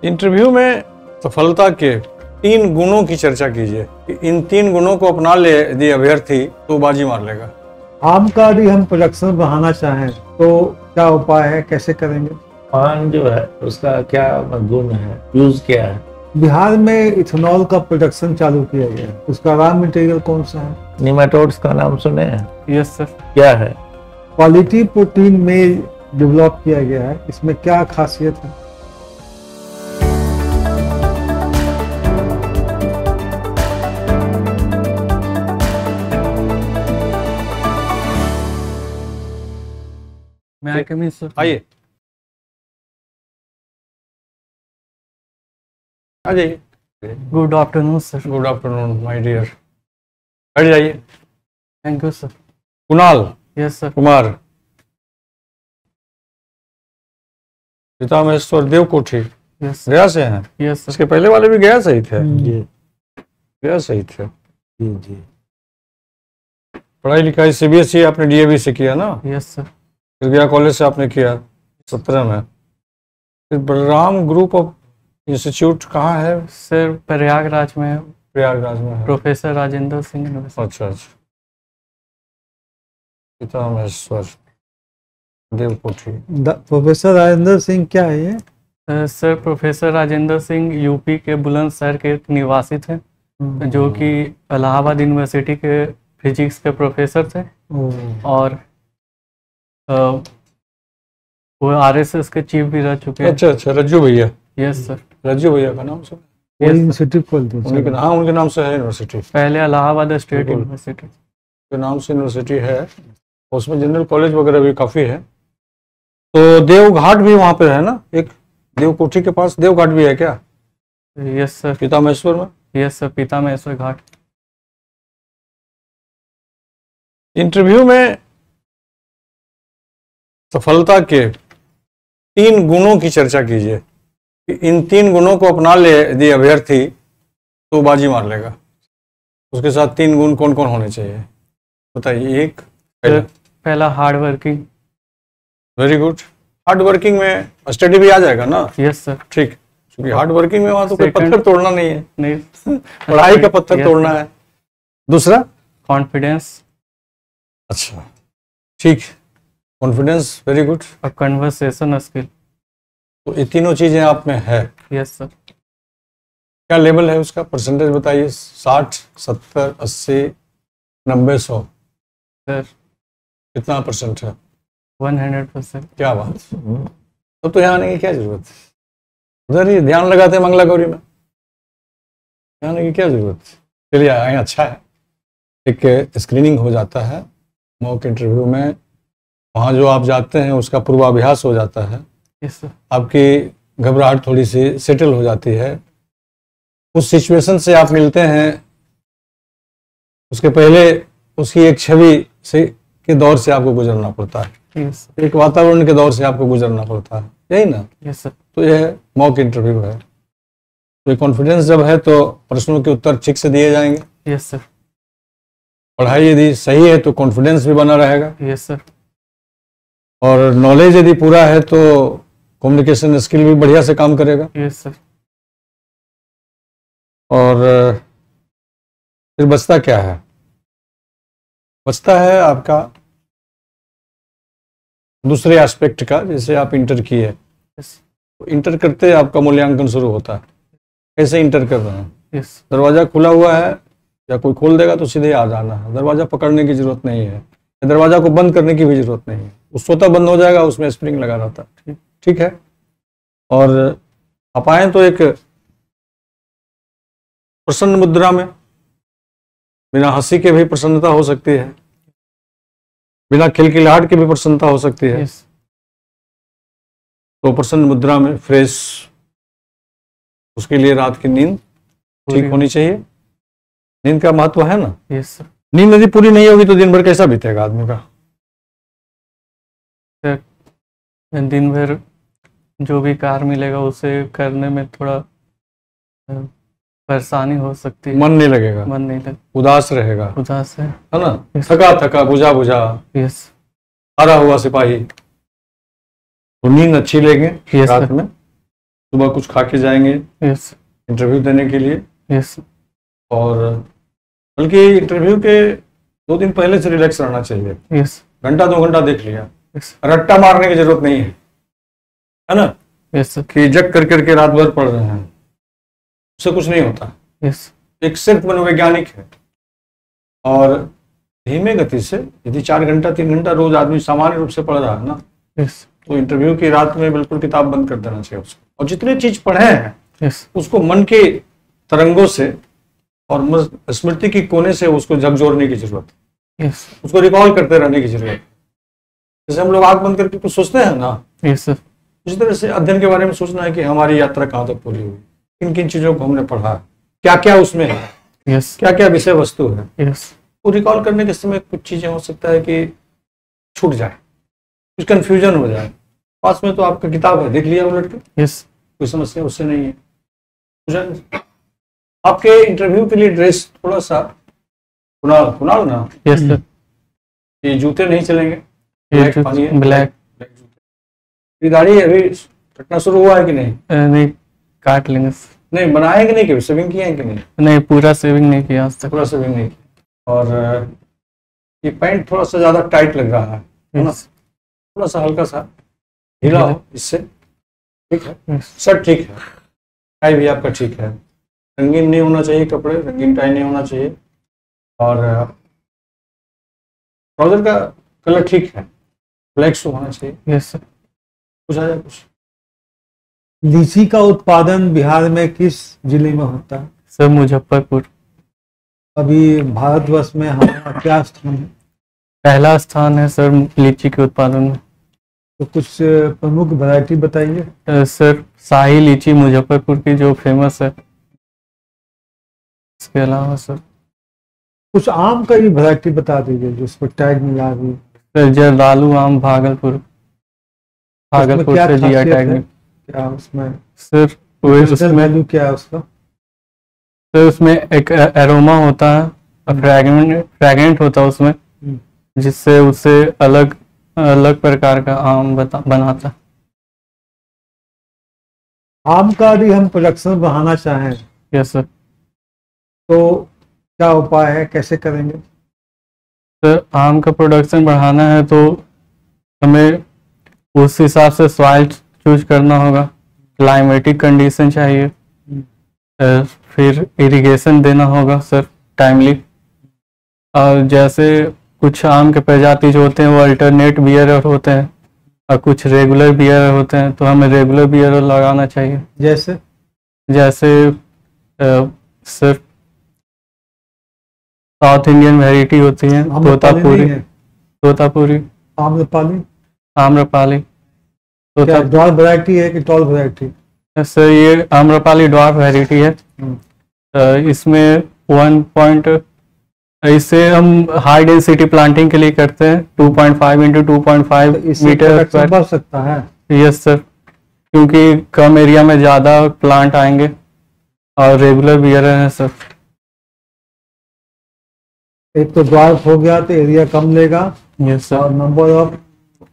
Interview में सफलता के 3 गुणों की चर्चा कीजिए कि इन 3 गुणों को अपना ले यदि अभ्यर्थी तो बाजी मार लेगा। आम का यदि हम प्रोडक्शन बढ़ाना चाहें तो क्या उपाय है, कैसे करेंगे? पान जो है उसका क्या गुण है, यूज क्या है? बिहार में इथेनॉल का प्रोडक्शन चालू किया गया है, उसका रॉ मटेरियल कौन सा है? निमेटोड्स का नाम सुने हैं? Yes sir. क्या है? क्वालिटी प्रोटीन में डेवलप किया गया है, इसमें क्या खासियत है? मैं कमी सर। आइए आ जाइए। Good afternoon sir. Good afternoon my dear. बैठ जाइए। Thank you sir. Kunal yes sir. Kumar, पिता महेश्वर देव कोठी, यस सर। गया से हैं। Yes sir. इसके पहले वाले भी गया सही थे। जी गया सही थे। जी जी। पढ़ाई लिखाई सीबीएसई आपने डीएवी से किया ना? Yes sir. फिर गया कॉलेज से आपने किया 17 में। फिर बलराम ग्रुप ऑफ इंस्टीट्यूट कहाँ है? सर प्रयागराज में है। प्रयागराज में है। Professor Rajendra Singh university. अच्छा अच्छा। पिता महेश्वर देव कोठी। प्रोफेसर राजेंद्र सिंह क्या है ये? Sir professor Rajendra Singh UP के बुलंदशहर के एक निवासी थे, जो कि इलाहाबाद यूनिवर्सिटी के फिजिक्स के प्रोफेसर थे और वो आरएसएस के चीफ भी रह चुके हैं। अच्छा अच्छा, रज्जू भैया। Yes sir. रज्जू भैया का नाम सुना? वो यूनिवर्सिटी खोलते हैं। उनके हाँ, उनके नाम से है यूनिवर्सिटी। पहले इलाहाबाद स्टेट बिल्कुल। यूनिवर्सिटी के नाम से यूनिवर्सिटी है, उसमें जनरल कॉलेज वगैरह भी काफ़ी है। तो देवघाट भी वहाँ पे है ना, एक देव कोठी के पास देवघाट भी है क्या? Yes sir. पिता महेश्वर में। यस सर, पिता महेश्वर घाट। इंटरव्यू में सफलता के 3 गुणों की चर्चा कीजिए कि इन 3 गुणों को अपना ले यदि अभ्यर्थी तो बाजी मार लेगा। उसके साथ 3 गुण कौन कौन होने चाहिए बताइए। एक पहला hard working. Very good. Hard working में स्टडी भी आ जाएगा ना? Yes sir. ठीक, क्योंकि हार्ड वर्किंग में वहां तो कोई Second- पत्थर तोड़ना नहीं है, नहीं। पढ़ाई का पत्थर Yes, तोड़ना sir. है। दूसरा कॉन्फिडेंस अच्छा ठीक, कॉन्फिडेंस, वेरी गुड। और कन्वर्सेशन स्किल। तो ये तीनों चीजें आप में है। Yes sir. क्या लेवल है उसका, परसेंटेज बताइए। 60, 70, 80, 90, 100? सर कितना परसेंट है? 100%। क्या बात। तो यहाँ आने की क्या जरूरत है? उधर ही ध्यान लगाते मंगला गौरी में, यहाँ आने की क्या जरूरत है? चलिए आए, अच्छा है। एक स्क्रीनिंग हो जाता है मॉक इंटरव्यू में, वहाँ जो आप जाते हैं उसका पूर्वाभ्यास हो जाता है। Yes sir. आपकी घबराहट थोड़ी सी सेटल हो जाती है। उस सिचुएशन से आप मिलते हैं, उसके पहले उसकी एक छवि से के दौर से आपको गुजरना पड़ता है, यस सर। एक वातावरण के दौर से आपको गुजरना पड़ता है, यही ना? Yes sir. तो यह मॉक इंटरव्यू है। तो कॉन्फिडेंस जब है तो प्रश्नों के उत्तर ठीक से दिए जाएंगे। Yes sir. पढ़ाई यदि सही है तो कॉन्फिडेंस भी बना रहेगा। Yes sir. और नॉलेज यदि पूरा है तो कम्युनिकेशन स्किल भी बढ़िया से काम करेगा। Yes sir. और फिर बचता क्या है? बचता है आपका दूसरे एस्पेक्ट का। जैसे आप इंटर किए, यस। तो इंटर करते आपका मूल्यांकन शुरू होता है, कैसे इंटर कर रहे हैं। यस। दरवाजा खुला हुआ है या कोई खोल देगा तो सीधे आ जाना है, दरवाजा पकड़ने की जरूरत नहीं है, दरवाजा को बंद करने की भी जरूरत नहीं है। उस सोता बंद हो जाएगा, उसमें स्प्रिंग लगा रहता है। ठीक है। और आप आए तो एक प्रसन्न मुद्रा में, बिना हंसी के भी प्रसन्नता हो सकती है, बिना खिलखिलाहट के भी प्रसन्नता हो सकती है। यस। तो प्रसन्न मुद्रा में फ्रेश, उसके लिए रात की नींद ठीक होनी चाहिए। नींद का महत्व है ना? Yes sir. नींद यदि पूरी नहीं होगी तो दिन भर कैसा बीतेगा आदमी का? दिन भर जो भी कार्य मिलेगा उसे करने में थोड़ा परेशानी हो सकती है। मन नहीं लगेगा, मन नहीं लग, उदास रहेगा, उदास है ना? Yes. थका थका, बुझा बुझा, यस। हारा हुआ सिपाही। तो नींद अच्छी लेंगे Yes, रात sir. में, सुबह कुछ खा के जाएंगे यस इंटरव्यू देने के लिए, यस और बल्कि इंटरव्यू के 2 दिन पहले से रिलैक्स रहना चाहिए। यस घंटा 2 घंटा देख लिया, यस रट्टा मारने की जरूरत नहीं है ना, यस सर कि जग कर करके रात भर पढ़ रहे हैं, उससे कुछ नहीं होता। यस एक सिर्फ मनोवैज्ञानिक है, और धीमे गति से यदि 4 घंटा 3 घंटा रोज आदमी सामान्य रूप से पढ़ रहा है ना, यस तो इंटरव्यू की रात में बिल्कुल किताब बंद कर देना चाहिए उसको, और जितने चीज पढ़े हैं यस उसको मन के तरंगों से और स्मृति की कोने से उसको झकझोरने की जरूरत है, यस उसको रिकॉल करते रहने की जरूरत है। जैसे हम लोग आंख बंद करके कुछ सोचते हैं ना, यस सर उसी तरह से अध्ययन के बारे में सोचना है कि हमारी यात्रा कहाँ तक पूरी हुई, किन किन चीजों को हमने पढ़ा, क्या क्या उसमें है, यस क्या क्या विषय वस्तु है। यस वो रिकॉल करने के समय कुछ चीजें हो सकता है कि छूट जाए, कुछ कंफ्यूजन हो जाए। पास में तो आपका किताब है, देख लिया उलट के, यस कोई समस्या उससे नहीं है। आपके इंटरव्यू के लिए ड्रेस थोड़ा सा कुनाल ना, यस सर ये जूते नहीं चलेंगे, ये ब्लैक पानी ब्लैक जूते। ये दाढ़ी अभी कटना शुरू हुआ है कि नहीं? नहीं काट लेंगे सर। नहीं बनाए कि नहीं, कभी सेविंग किए हैं कि नहीं? नहीं पूरा सेविंग नहीं किया आज तक। पूरा सेविंग नहीं किया। और ये पैंट थोड़ा सा ज्यादा टाइट लग रहा है ना, यस थोड़ा सा हल्का सा ढीला हो इससे, ठीक है। यस शर्ट ठीक है, टाई भी आपका ठीक है, रंगीन नहीं होना चाहिए कपड़े, रंगीन टाई नहीं होना चाहिए, और ट्राउजर का कलर ठीक है, ब्लैक शू होना चाहिए। यस सर कुछ आ जाए कुछ। लीची का उत्पादन बिहार में किस जिले में होता है? सर मुजफ्फरपुर। अभी भारतवर्ष में हमारा क्या स्थान है? पहला स्थान है सर लीची के उत्पादन में। तो कुछ प्रमुख वैरायटी बताइए। सर शाही लीची मुजफ्फरपुर की जो फेमस है, इसके अलावा सर कुछ आम का भी वैरायटी बता दीजिए जो उस पर टैग मिला हुई। सर जर्दालू आम भागलपुर क्या से जीआई खासियत टैग है? में। क्या उसमें सर वो उसमें वैल्यू क्या है उसका? सर उसमें एक एरोमा होता है, फ्रैग्रेंट होता है उसमें, जिससे उसे अलग अलग प्रकार का आम बनाता है। आम का भी हम प्रोडक्शन बढ़ाना चाहें यस सर। तो क्या उपाय है, कैसे करेंगे? सर आम का प्रोडक्शन बढ़ाना है तो हमें उस हिसाब से सॉइल चूज करना होगा, क्लाइमेटिक कंडीशन चाहिए, फिर इरिगेशन देना होगा सर टाइमली। और जैसे कुछ आम के प्रजाति जो होते हैं वो अल्टरनेट बियर होते हैं और कुछ रेगुलर बियर होते हैं, तो हमें रेगुलर बियर लगाना चाहिए। जैसे सर साउथ इंडियन वेराइटी होती है आम्रपाली नहीं है? तोतापुरी, आम्रपाली आम्रपाली, क्या डॉल वैरायटी है कि टॉल वैरायटी? सर ये आम्रपाली ड्वार्फ वैरायटी है। इसमें 1 इसे हम हाई डेंसिटी प्लांटिंग के लिए करते हैं, 2.5 × 2.5 इससे मीटर प्रोडक्शन बढ़ सकता है? यस सर, क्योंकि कम एरिया में ज़्यादा प्लांट आएंगे और रेगुलर बियर है सर। एक तो ड्वार्फ हो गया तो एरिया कम लेगा यस और सर, नंबर ऑफ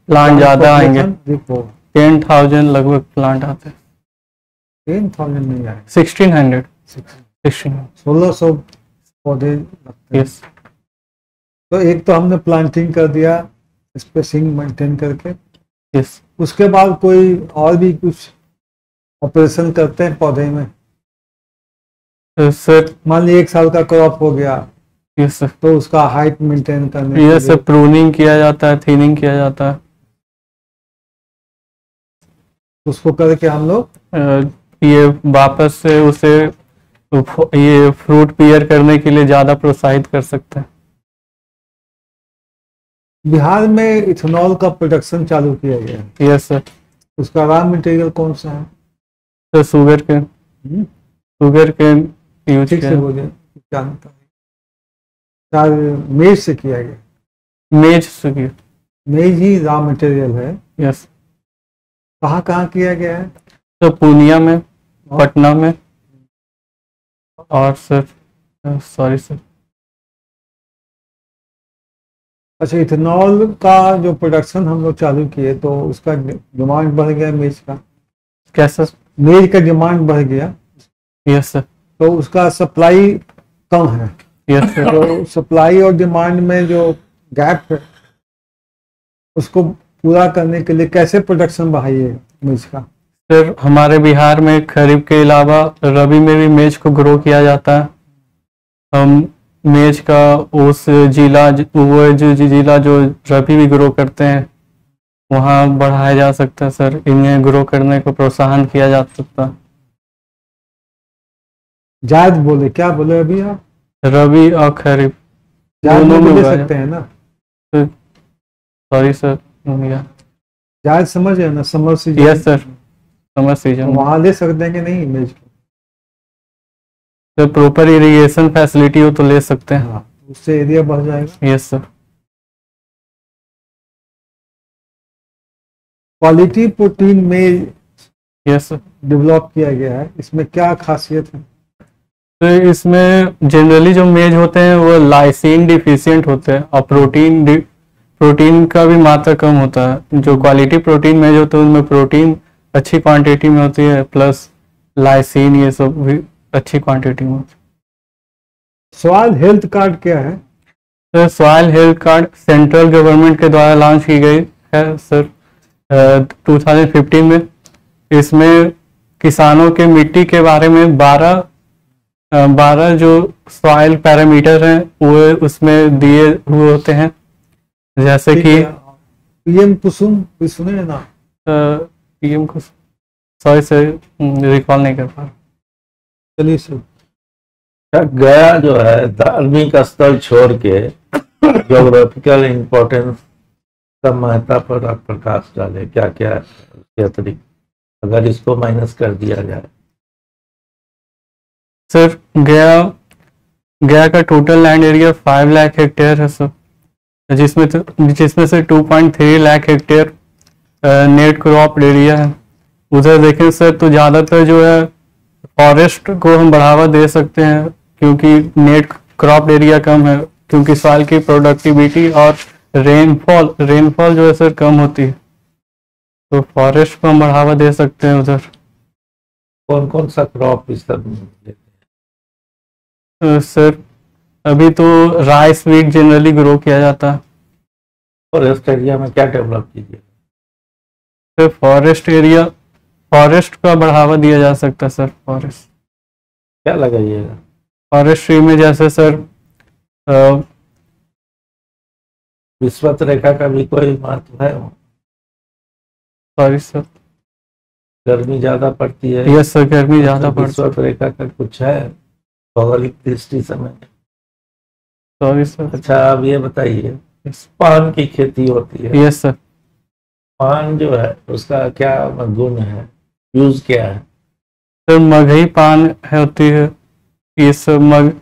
प्लांट ज़्यादा आएंगे, देखो 10,000 लगभग प्लांट आते हैं। 10,000 नहीं आए, 1600 1600 पौधे लगते हैं। यस तो एक तो हमने प्लांटिंग कर दिया स्पेसिंग मेंटेन करके, यस। उसके बाद कोई और भी कुछ ऑपरेशन करते हैं पौधे में? सर मान लीजिए 1 साल का क्रॉप हो गया यस सर, तो उसका हाइट मेंटेन करने के यस सर, लिए प्रूनिंग किया जाता है, थिनिंग किया जाता है। उसको करके हम लोग ये वापस से उसे ये फ्रूट बियर करने के लिए ज़्यादा प्रोत्साहित कर सकते हैं। बिहार में इथेनॉल का प्रोडक्शन चालू किया गया है। Yes sir. उसका रॉ मटेरियल कौन सा है? सर शुगर केन यूज ठीक से किया, बोलिए, क्या होता है? क्या मेज से किया गया? मेज से किया। मेज ही रॉ मटेरियल है। यस कहाँ कहाँ किया गया है? तो पूर्णिया में, पटना में, और सर सॉरी सर, अच्छा, इथेनॉल का जो प्रोडक्शन हम लोग चालू किए तो उसका डिमांड बढ़ गया मेज का। कैसा? मेज का डिमांड बढ़ गया यस सर, तो उसका सप्लाई कम है, यस सर। तो सप्लाई और डिमांड में जो गैप है उसको पूरा करने के लिए कैसे प्रोडक्शन बढ़ाइएगा मेज का? सर हमारे बिहार में खरीफ के अलावा रबी में भी मेज को ग्रो किया जाता है। हम मेज का उस जिला वो जो जिला जो रबी भी ग्रो करते हैं वहाँ बढ़ाया जा सकता है सर, इन्हें ग्रो करने को प्रोत्साहन किया जा सकता है। जायद बोले, क्या बोले अभी आप? रबी और खरीफ जायद दोनों में में ले उगाया। सकते हैं ना? सॉरी सर, भैया। जायद समझ है ना, summer season? Yes sir, summer season वहाँ ले सकते हैं कि नहीं मेज को? तो प्रॉपर इरिगेशन फैसिलिटी हो तो ले सकते हैं। हाँ, उससे एरिया बढ़ जाएगा। Yes sir. क्वालिटी प्रोटीन मेज यस सर। डेवलप किया गया है, इसमें क्या खासियत है? तो इसमें जनरली जो मेज होते हैं वो लाइसिन डिफिशिएंट होते हैं और प्रोटीन का भी मात्रा कम होता है। जो क्वालिटी प्रोटीन मेज होते हैं उनमें प्रोटीन अच्छी क्वांटिटी में होती है, प्लस लाइसिन ये सब भी अच्छी क्वांटिटी में होती है। सॉइल हेल्थ कार्ड क्या है? तो soil health card central government के द्वारा लॉन्च की गई है सर 2015 में। इसमें किसानों के मिट्टी के बारे में 12 जो सॉइल पैरामीटर हैं वो उसमें दिए हुए होते हैं, जैसे कि पीएम कुसुम भी सुने हैं ना? पीएम को सॉरी से रिकॉल नहीं कर पा रहा। चलिए सर। गया जो है धार्मिक स्थल छोड़ के ज्योग्राफिकल इम्पोर्टेंस का महत्व पर आप प्रकाश डालें, क्या क्या है उसके अतिरिक्त, अगर इसको माइनस कर दिया जाए? सर गया का total land area 5 lakh hectare है सर, जिसमें से 2.3 lakh hectare net crop area है। उधर देखें सर तो ज़्यादातर जो है फॉरेस्ट को हम बढ़ावा दे सकते हैं, क्योंकि नेट क्रॉप एरिया कम है, क्योंकि सॉइल की प्रोडक्टिविटी और रेनफॉल जो है सर कम होती है, तो फॉरेस्ट को हम बढ़ावा दे सकते हैं उधर। कौन कौन सा क्रॉप इस सब लेते हैं? सर अभी तो राइस वीट जनरली ग्रो किया जाता है। फॉरेस्ट एरिया में क्या डेवलप कीजिए? सर फॉरेस्ट का बढ़ावा दिया जा सकता है सर। क्या लगाइएगा? फॉरेस्ट्री में जैसे सर विश्वत रेखा का भी कोई महत्व है? सॉरी सर, गर्मी ज्यादा पड़ती है? यस सर, गर्मी ज्यादा पड़ती विश्वत रेखा का कुछ है भौगोलिक दृष्टि से? Sorry sir. अच्छा, अब ये बताइए, पान की खेती होती है, यस सर। पान जो है उसका क्या गुण है, यूज क्या है? सर मगही पान होती है, ये सब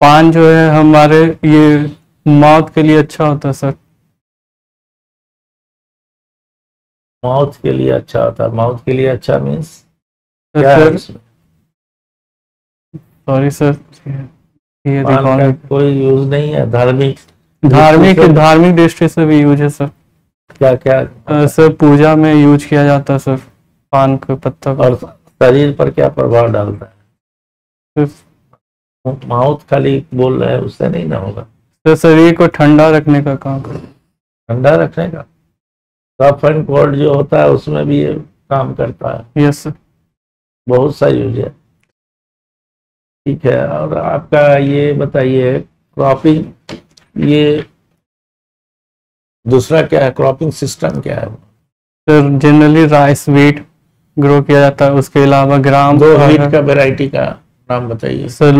पान जो है हमारे ये माउथ के लिए अच्छा होता है सर। माउथ के लिए अच्छा होता है? माउथ के लिए अच्छा मीन्स तो क्या है सर इसमें? सॉरी सर, ये पान का रिकॉल कोई यूज नहीं है? धार्मिक दृष्टि से भी यूज है सर। क्या क्या सर पूजा में यूज किया जाता है सर पान के पत्ता को। और शरीर पर क्या प्रभाव डालता है? माउथ खाली बोल रहे हैं उससे नहीं ना होगा। तो शरीर को ठंडा रखने का काम करता है। ठंडा रखने का? कफ एंड कोल्ड जो होता है उसमें भी ये काम करता है? Yes sir. बहुत सा यूज है। ठीक है, और आपका ये बताइए क्रॉपिंग, ये दूसरा क्या है, क्रॉपिंग सिस्टम क्या है? Sir generally rice wheat grow किया जाता है, उसके अलावा ग्राम दो वीट का वैरायटी का नाम बताइए। सर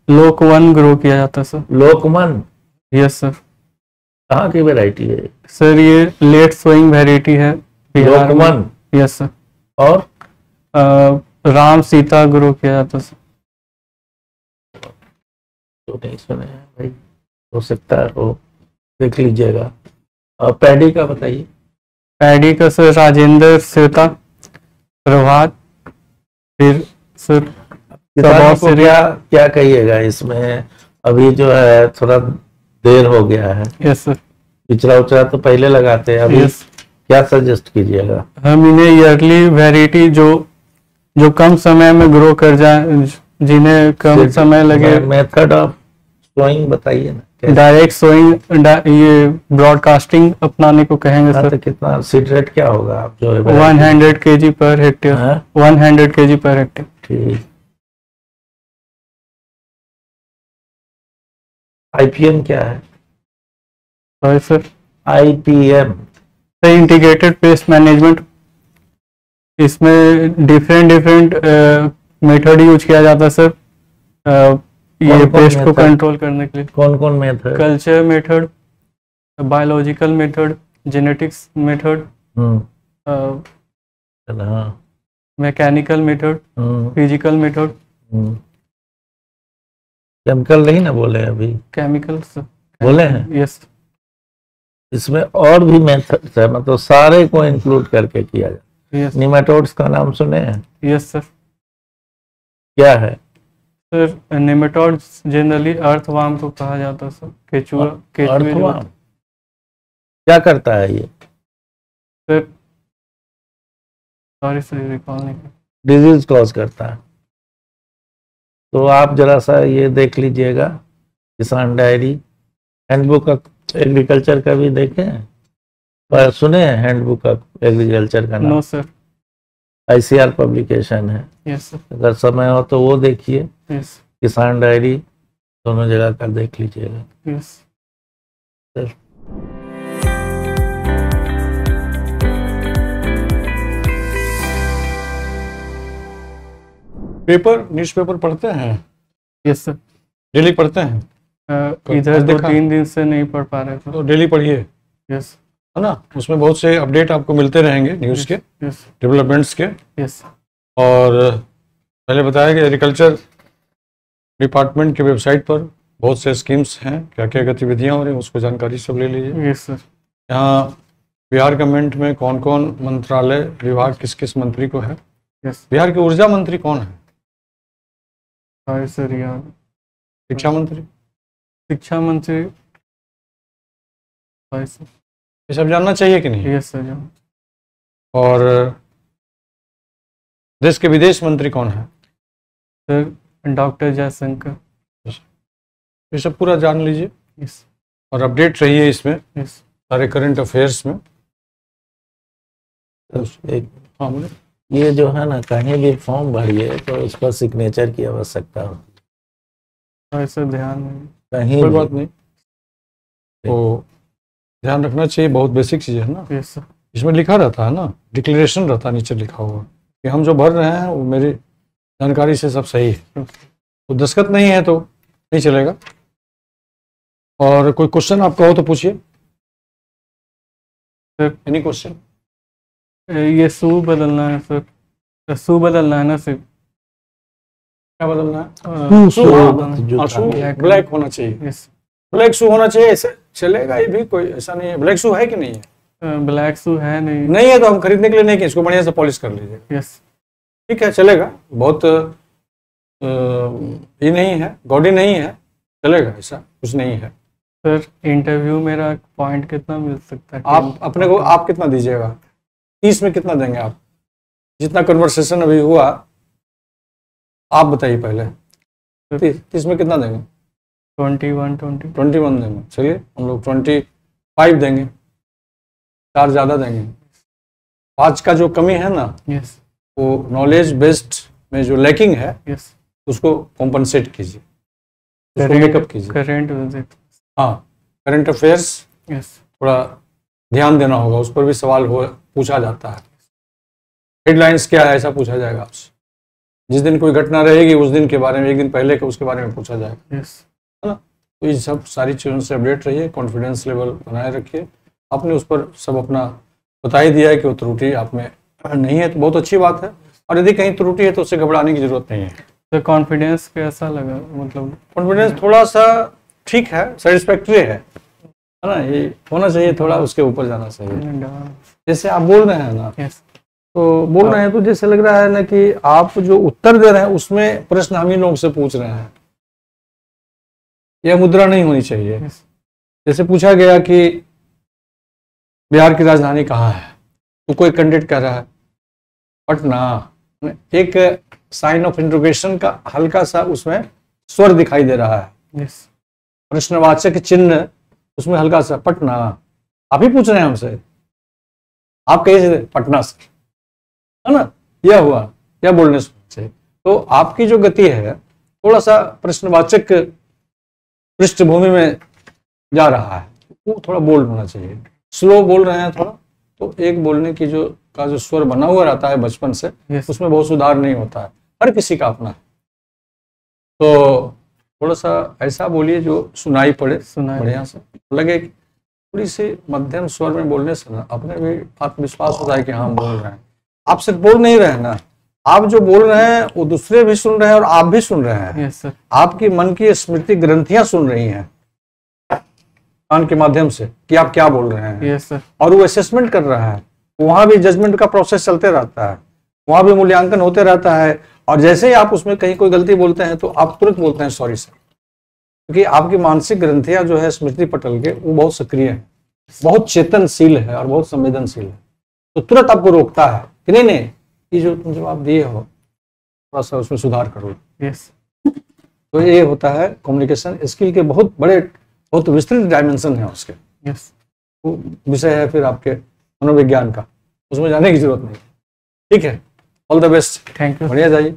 लोक वन ग्रो किया जाता है सर। लोकमन? Yes sir. कहाँ की वैरायटी है? सर ये लेट सोइंग वैरायटी है बिहार में। लोकमन? Yes sir. और राम सीता ग्रो किया जाता है सर। तो नहीं सुने हैं भाई, हो सकता है वो देख लीजिएगा। और पैडी का बताइए। पैडी का सर राजेंद्र श्वेता प्रभात, फिर सर किसानों को क्या कहिएगा इसमें? अभी जो है थोड़ा देर हो गया है। Yes sir. पिछड़ा उचड़ा तो पहले लगाते हैं, अभी यस। क्या सजेस्ट कीजिएगा? हम इन्हें ईयरली वैरायटी जो कम समय में ग्रो कर जाए, जिन्हें कम समय लगे। मेथड ऑफ सोइंग बताइए ना। डायरेक्ट सोइंग, ये ब्रॉडकास्टिंग अपनाने को कहेंगे हाँ, सर। तो कितना सीड रेट क्या होगा आप जो 100 kg पर हेक्टेयर। हाँ? 100 kg पर हेक्टेयर। ठीक। आईपीएम क्या है? Sorry sir, IPM integrated pest management. इसमें डिफरेंट मेथड यूज किया जाता है सर, ये कौन-कौन पेस्ट को method? कंट्रोल करने के लिए। कौन कौन method? Culture method, biological method, genetics method, हाँ। Mechanical method, physical method, chemical नहीं ना बोले अभी? केमिकल बोले हैं? यस। इसमें और भी मेथड्स है, मतलब सारे को इंक्लूड करके किया जाए। यस निमेटोड्स का नाम सुने हैं? Yes sir. क्या है? सर नेमेटोड्स जनरली अर्थवर्म को कहा जाता है सर। केचुआ अर्थवर्म क्या करता है ये? सर सॉरी सर, रिकॉल नहीं। डिजीज कॉज करता है। तो आप जरा सा ये देख लीजिएगा, किसान डायरी, हैंडबुक ऑफ एग्रीकल्चर का भी देखें। पर सुने हैं हैंडबुक ऑफ एग्रीकल्चर का नाम? No sir. आईसीआर पब्लिकेशन है। Yes sir. अगर समय हो तो वो देखिए। यस किसान डायरी दोनों जगह का देख लीजिएगा। यस। पेपर, न्यूज़पेपर पढ़ते हैं? Yes sir. डेली पढ़ते हैं? इधर देखा? 2-3 दिन से नहीं पढ़ पा रहे थे। तो डेली पढ़िए, यस है ना। उसमें बहुत से अपडेट आपको मिलते रहेंगे न्यूज़ के, यस डेवलपमेंट्स के। यस। और पहले बताया कि एग्रीकल्चर डिपार्टमेंट की वेबसाइट पर बहुत से स्कीम्स हैं, क्या क्या गतिविधियां हो रही हैं, उसको जानकारी सब ले लीजिए। Yes sir. यहाँ बिहार गवर्नमेंट में कौन कौन मंत्रालय विभाग किस किस मंत्री को है। यस। बिहार के ऊर्जा मंत्री कौन है? सॉरी सर यार। शिक्षा मंत्री? शिक्षा मंत्री, सॉरी सर। ये सब जानना चाहिए कि नहीं? Yes sir. और देश के विदेश मंत्री कौन है? Sir doctor Jaishankar. ये सब पूरा जान लीजिए यस और अपडेट रहिए इसमें, यस। सारे करंट अफेयर्स में। एक हाँ बोले। ये जो है ना, कहीं भी फॉर्म भरिए तो उस पर सिग्नेचर की आवश्यकता होती सॉरी सर, ध्यान नहीं। है। कहीं कोई भी। बात नहीं, तो ध्यान रखना चाहिए, बहुत बेसिक चीज़ है ना। Yes sir. इसमें लिखा रहता है ना, डिक्लेरेशन रहता है नीचे लिखा हुआ कि हम जो भर रहे हैं वो मेरी जानकारी से सब सही है। तो दस्तखत नहीं है तो नहीं चलेगा। और कोई क्वेश्चन आपका हो तो पूछिए। Sir any question? ये शू बदलना है सर, शू बदलना है ना सर। क्या बदलना है? शू, हाँ, शू ब्लैक होना चाहिए। यस। ब्लैक शू होना चाहिए, ऐसे चलेगा ये भी, कोई ऐसा नहीं है। ब्लैक शू है कि नहीं है? ब्लैक शू है नहीं। नहीं है तो हम खरीदने के लिए नहीं कि इसको बढ़िया से पॉलिश कर लीजिए। यस। ठीक है, चलेगा। बहुत ये नहीं है, गॉडी नहीं है, चलेगा, ऐसा कुछ नहीं है। सर इंटरव्यू मेरा पॉइंट कितना मिल सकता है? आप अपने को आप कितना दीजिएगा? 30 में कितना देंगे आप? जितना कन्वर्सेशन अभी हुआ आप बताइए पहले। 30 में कितना देंगे? 21 देंगे। चलिए हम लोग 25 देंगे, 4 ज़्यादा देंगे। 5 का जो कमी है ना, यस वो नॉलेज बेस्ड में जो लैकिंग है यस। उसको कॉम्पनसेट कीजिए, उसको मेकअप कीजिए। Current visit. हाँ, करंट अफेयर्स यस। थोड़ा ध्यान देना होगा, उस पर भी सवाल पूछा जाता है। हेडलाइंस क्या है ऐसा पूछा जाएगा आपसे। जिस दिन कोई घटना रहेगी उस दिन के बारे में, एक दिन पहले के उसके बारे में पूछा जाएगा, यस। है ना। तो ये सब सारी चीज़ों से अपडेट रहिए, कॉन्फिडेंस लेवल बनाए रखिए। आपने उस पर सब अपना बता ही दिया है कि वो त्रुटि आप में नहीं है, तो बहुत अच्छी बात है। और यदि कहीं त्रुटि है तो उससे घबराने की जरूरत नहीं है। तो कॉन्फिडेंस कैसा लगा, मतलब? कॉन्फिडेंस थोड़ा सा ठीक है, सेटिस्फैक्ट्री है ना। ये होना चाहिए, थोड़ा उसके ऊपर जाना चाहिए। जैसे आप बोल रहे हैं ना, यस। तो बोल रहे हैं तो जैसे लग रहा है ना कि आप जो उत्तर दे रहे हैं उसमें प्रश्न हम ही लोग से पूछ रहे हैं। यह मुद्रा नहीं होनी चाहिए। यस। जैसे पूछा गया कि बिहार की राजधानी कहाँ है, तो कोई कैंडिडेट कह रहा है पटना, एक साइन ऑफ इंट्रोगेशन का हल्का सा उसमें स्वर दिखाई दे रहा है, यस प्रश्नवाचक चिन्ह उसमें हल्का सा, पटना। आप ही पूछ रहे हैं हमसे, आप कहिए पटना से, है ना, यह हुआ, यह बोलने से। तो आपकी जो गति है थोड़ा सा प्रश्नवाचक पृष्ठभूमि में जा रहा है, वो थोड़ा बोल्ड होना चाहिए। स्लो बोल रहे हैं थोड़ा, तो एक बोलने की जो स्वर बना हुआ रहता है बचपन से, यस उसमें बहुत सुधार नहीं होता है, हर किसी का अपना है। तो थोड़ा सा ऐसा बोलिए जो सुनाई पड़े, सुनाई बढ़िया से लगे। थोड़ी सी मध्यम स्वर में बोलने से ना अपने भी आत्मविश्वास होता है कि हाँ हम बोल रहे हैं। आप सिर्फ बोल नहीं रहे ना, आप जो बोल रहे हैं वो दूसरे भी सुन रहे हैं और आप भी सुन रहे हैं। यस सर, आपकी मन की स्मृति ग्रंथियां सुन रही हैं कान के माध्यम से कि आप क्या बोल रहे हैं, यस सर, और वो असेसमेंट कर रहा है। वहां भी जजमेंट का प्रोसेस चलते रहता है, वहां भी मूल्यांकन होते रहता है। और जैसे ही आप उसमें कहीं कोई गलती बोलते हैं तो आप तुरंत बोलते हैं सॉरी सर, क्योंकि आपकी मानसिक ग्रंथियां जो है स्मृति पटल के वो बहुत सक्रिय है, बहुत चेतनशील है और बहुत संवेदनशील है। तो तुरंत आपको रोकता है कि नहीं नहीं, ये जो तुम जवाब दिए हो थोड़ा सा उसमें सुधार करो। यस तो ये होता है कम्युनिकेशन स्किल के बहुत बड़े, बहुत विस्तृत डायमेंशन है उसके। यस, वो विषय है फिर आपके मनोविज्ञान का, उसमें जाने की जरूरत नहीं। ठीक है, all the best, thank you. बढ़िया जाइए।